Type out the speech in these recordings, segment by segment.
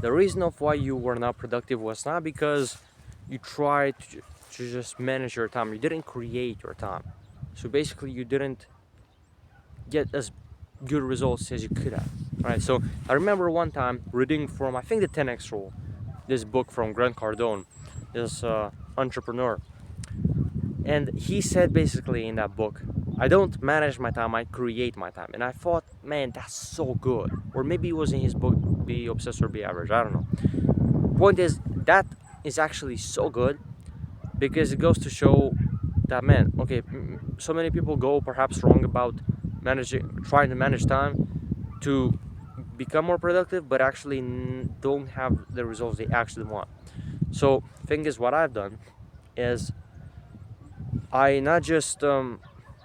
The reason of why you were not productive was not because you tried to just manage your time. You didn't create your time. So basically you didn't get as good results as you could have. Right? So I remember one time reading from, I think, the 10x rule, this book from Grant Cardone, this entrepreneur. And he said basically in that book, I don't manage my time, I create my time. And I thought, man, that's so good. Or maybe it was in his book, Be Obsessed or Be Average, I don't know. Point is, that is actually so good because it goes to show that, man, okay, so many people go perhaps wrong about trying to manage time to become more productive, but actually don't have the results they actually want. So thing is, what I've done is I not just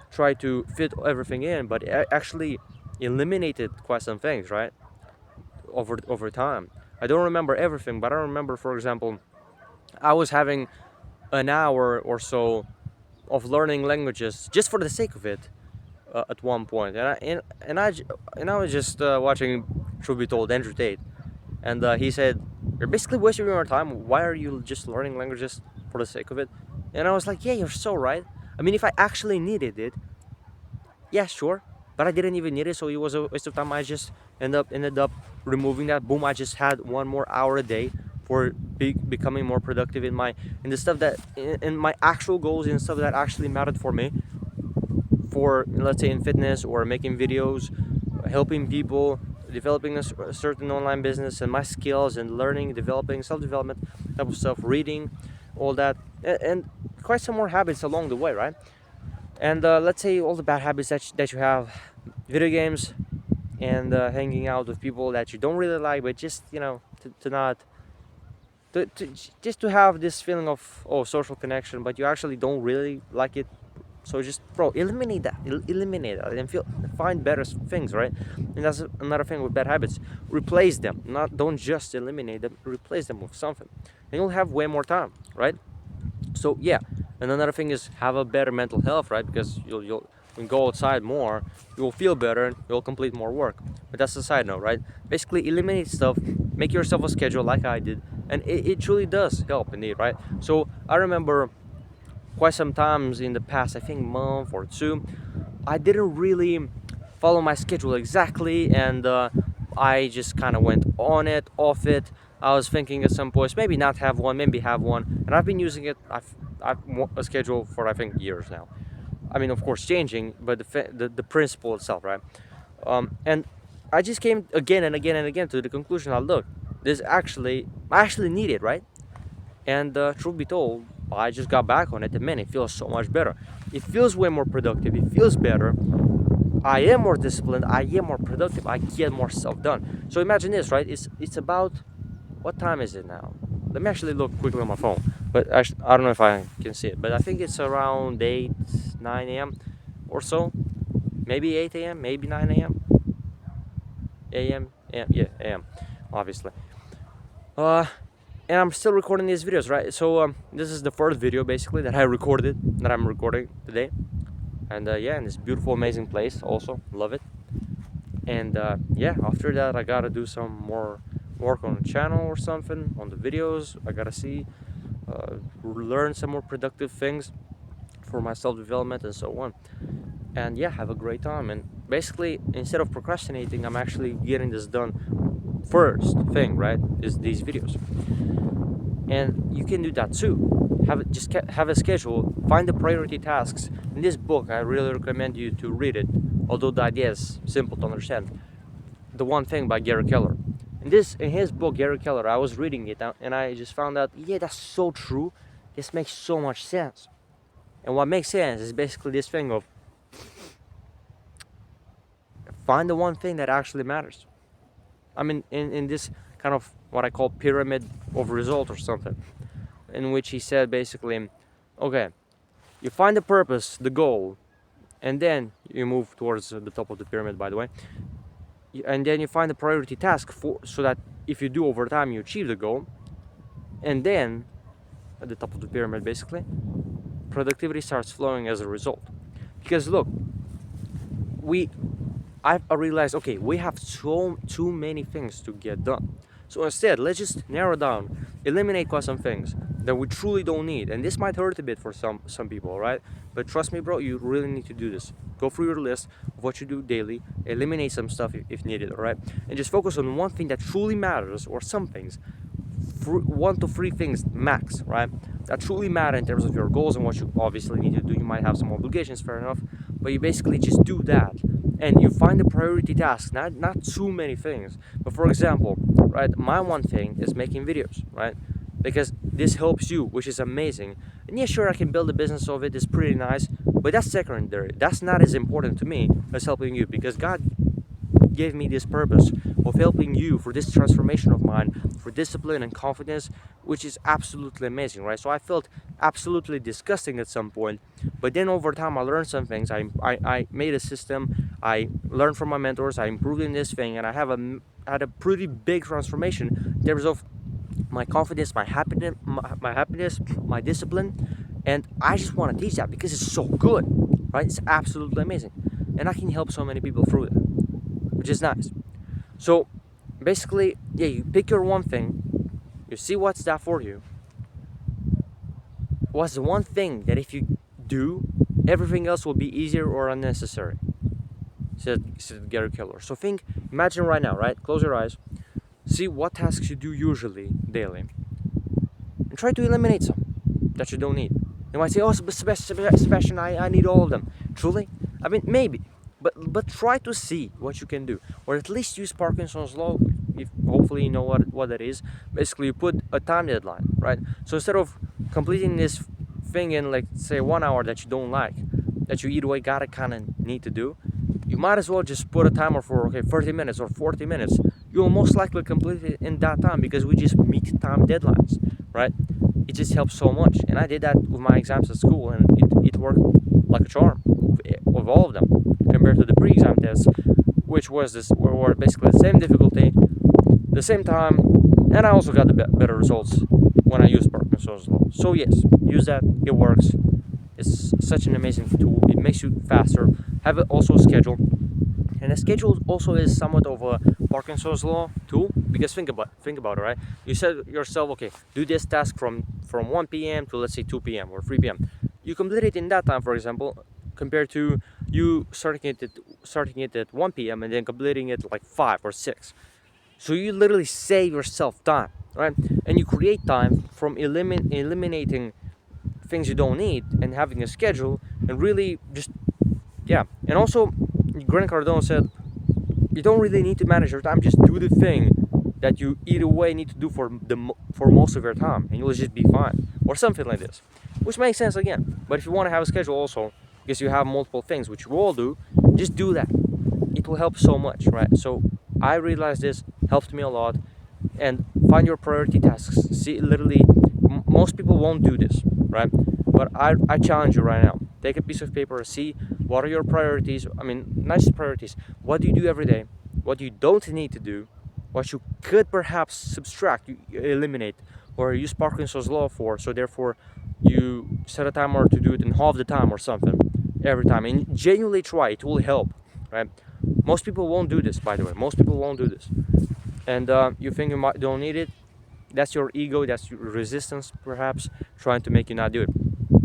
try to fit everything in, but actually eliminated quite some things, right? Over time. I don't remember everything, but I remember, for example, I was having an hour or so of learning languages just for the sake of it at one point, and I was just watching, truth be told, Andrew Tate, and he said, "You're basically wasting your time. Why are you just learning languages for the sake of it?" And I was like, "Yeah, you're so right. I mean, if I actually needed it, yeah, sure, but I didn't even need it, so it was a waste of time. I just ended up removing that. Boom! I just had 1 more hour a day for becoming more productive in the stuff that in my actual goals, in stuff that actually mattered for me, for, let's say, in fitness or making videos, helping people, developing a certain online business, and my skills and learning, developing, self-development type of stuff, reading, all that, and quite some more habits along the way, right? And let's say all the bad habits that you have, video games, and hanging out with people that you don't really like, but just, to not just to have this feeling of, oh, social connection, but you actually don't really like it. So just, bro, eliminate that, and find better things, right? And that's another thing with bad habits. Replace them, not don't just eliminate them. Replace them with something, and you'll have way more time, right? So yeah, and another thing is have a better mental health, right? Because you'll when you go outside more, you will feel better and you'll complete more work. But that's a side note, right? Basically, eliminate stuff, make yourself a schedule like I did, and it truly does help indeed, right? So I remember quite some times in the past, I think month or two, I didn't really follow my schedule exactly, and I just kind of went on it, off it. I was thinking at some points maybe not have one, maybe have one, and I've been using it. I've a schedule for, I think, years now. I mean, of course, changing, but the principle itself, right? And I just came again and again and again to the conclusion that, look, I actually need it, right? And truth be told, I just got back on it, and man, it feels so much better. It feels way more productive. It feels better. I am more disciplined. I am more productive. I get more stuff done. So imagine this, right? It's about, what time is it now? Let me actually look quickly on my phone. But actually, I don't know if I can see it. But I think it's around 8, 9 a.m. or so. Maybe 8 a.m. Maybe 9 a.m. a.m. Yeah, a.m. Obviously. Uh, and I'm still recording these videos, right? So this is the first video basically that I'm recording today, and yeah, in this beautiful, amazing place. Also, love it. And yeah, after that, I gotta do some more work on the channel or something on the videos. I gotta learn some more productive things for my self-development and so on. And yeah, have a great time. And basically, instead of procrastinating, I'm actually getting this done first thing, right? Is these videos. And you can do that too. Have a schedule, find the priority tasks. In this book, I really recommend you to read it, although the idea is simple to understand. The One Thing by Gary Keller. In his book, Gary Keller, I was reading it and I just found out, yeah, that's so true. This makes so much sense. And what makes sense is basically this thing of find the one thing that actually matters. I mean, in this kind of what I call pyramid of result or something, in which he said basically, okay, you find the purpose, the goal, and then you move towards the top of the pyramid, by the way, and then you find the priority task so that if you do over time, you achieve the goal, and then at the top of the pyramid, basically, productivity starts flowing as a result. Because look, I've realized, okay, we have too many things to get done. So instead, let's just narrow down, eliminate some things that we truly don't need. And this might hurt a bit for some people, right? But trust me, bro, you really need to do this. Go through your list of what you do daily, eliminate some stuff if needed, all right? And just focus on one thing that truly matters, or some things. 1 to 3 things max, right? That truly matter in terms of your goals and what you obviously need to do. You might have some obligations, fair enough, but you basically just do that, and you find the priority tasks, not too many things. But for example, right, my one thing is making videos, right? Because this helps you, which is amazing. And yeah, sure, I can build a business of it. It's pretty nice, but that's secondary. That's not as important to me as helping you, because God gave me this purpose of helping you for this transformation of mine, for discipline and confidence, which is absolutely amazing, right? So I felt absolutely disgusting at some point, but then over time I learned some things. I made a system, I learned from my mentors, I improved in this thing, and I had a pretty big transformation in terms of my confidence, my happiness, my discipline. And I just want to teach that because it's so good, right? It's absolutely amazing, and I can help so many people through that, which is nice. So basically, yeah, you pick your one thing, you see what's that for you. What's the one thing that if you do, everything else will be easier or unnecessary? Said Gary Keller. So imagine right now, right? Close your eyes, see what tasks you do usually daily, and try to eliminate some that you don't need. You might say, oh, Sebastian, I need all of them. Truly? I mean, maybe. But try to see what you can do, or at least use Parkinson's law. If hopefully you know what that is. Basically, you put a time deadline, right? So instead of completing this thing in, like, say 1 hour that you don't like, that you either way gotta kind of need to do, you might as well just put a timer for 30 minutes or 40 minutes. You'll most likely complete it in that time, because we just meet time deadlines, right? It just helps so much, and I did that with my exams at school, and it worked like a charm with all of them, compared to the pre-exam tests, which were basically the same difficulty, the same time, and I also got the better results when I used Parkinson's law. So yes, use that. It works. It's such an amazing tool. It makes you faster. Have it also scheduled, and a schedule also is somewhat of a Parkinson's law tool, because think about it, right? You said yourself, okay, do this task from 1 p.m. to, let's say, 2 p.m. or 3 p.m. You complete it in that time, for example, compared to you starting it at 1 p.m. and then completing it like 5 or 6. So you literally save yourself time, right? And you create time from eliminating things you don't need and having a schedule, and really just, yeah. And also, Grant Cardone said, you don't really need to manage your time. Just do the thing that you either way need to do for most of your time, and you'll just be fine, or something like this, which makes sense again. But if you want to have a schedule also, because you have multiple things, which you all do, just do that. It will help so much, right? So I realized this helped me a lot. And find your priority tasks. See, literally, most people won't do this, right? But I challenge you right now. Take a piece of paper, see what are your priorities. I mean, not just priorities. What do you do every day? What you don't need to do? What you could perhaps subtract, you eliminate, or use Parkinson's law for. So therefore, you set a timer to do it in half the time or something every time. And genuinely try. It will help, right? Most people won't do this, by the way. Most people won't do this. And you think you don't need it. That's your ego, that's your resistance perhaps trying to make you not do it.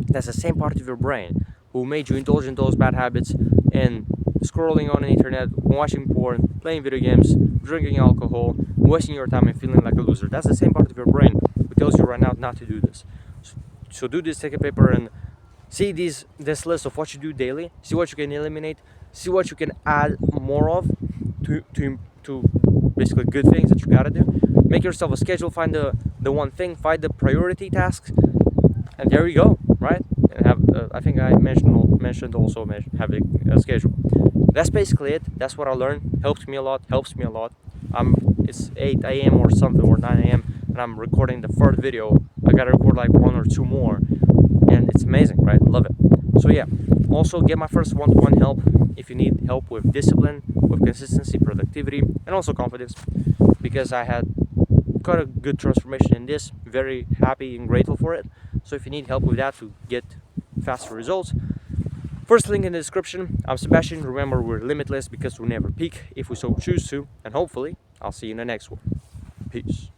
That's the same part of your brain who made you indulge in those bad habits and scrolling on the internet, watching porn, playing video games, drinking alcohol, wasting your time and feeling like a loser. That's the same part of your brain who tells you right now not to do this. So do this, take a paper and see this list of what you do daily, see what you can eliminate, see what you can add more of to basically good things that you gotta do. Make yourself a schedule, find the one thing, find the priority tasks, and there you go, right? And have I think I mentioned also having a schedule. That's basically it. That's what I learned. Helps me a lot. It's 8 a.m. or something, or 9 a.m. and I'm recording the third video. I gotta record like 1 or 2 more, and it's amazing, right? Love it. So yeah, also get my first one-to-one help if you need help with discipline, with consistency, productivity, and also confidence, because I had quite a good transformation in this. Very happy and grateful for it. So if you need help with that to get faster results, first link in the description. I'm Sebastian. Remember, we're limitless because we never peak if we so choose to, and hopefully I'll see you in the next one. Peace.